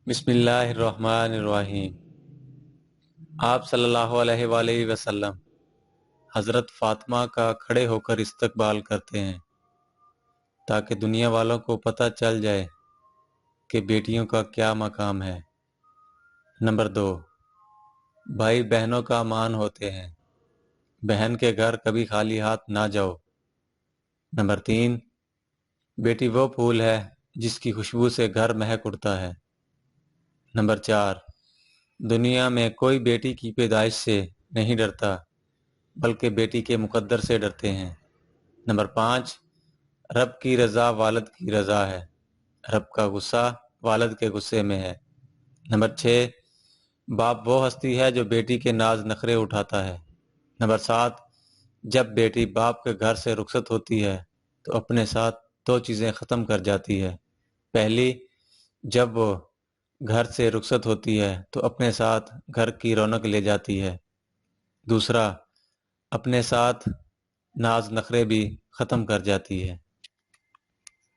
بسم اللہ الرحمن الرحیم۔ آپ صلی اللہ علیہ وآلہ وسلم حضرت فاطمہ کا کھڑے ہو کر استقبال کرتے ہیں تاکہ دنیا والوں کو پتہ چل جائے کہ بیٹیوں کا کیا مقام ہے۔ نمبر 2، بھائی بہنوں کا مان ہوتے ہیں، بہن کے گھر کبھی خالی ہاتھ نہ جاؤ۔ نمبر 3، بیٹی وہ پھول ہے جس کی خوشبو سے گھر مہک اٹھتا ہے۔ نمبر 4، دنیا میں کوئی بیٹی کی پیدائش سے نہیں ڈرتا بلکہ بیٹی کے مقدر سے ڈرتے ہیں۔ نمبر 5، رب کی رضا والد کی رضا ہے، رب کا غصہ والد کے غصے میں ہے۔ نمبر 6، باپ وہ ہستی ہے جو بیٹی کے ناز نخرے اٹھاتا ہے۔ نمبر 7، جب بیٹی باپ کے گھر سے رخصت ہوتی ہے تو اپنے ساتھ 2 چیزیں ختم کر جاتی ہے۔ پہلی، جب وہ گھر سے رخصت ہوتی ہے تو اپنے ساتھ گھر کی رونق لے جاتی ہے۔ دوسرا، اپنے ساتھ ناز نخرے بھی ختم کر جاتی ہے۔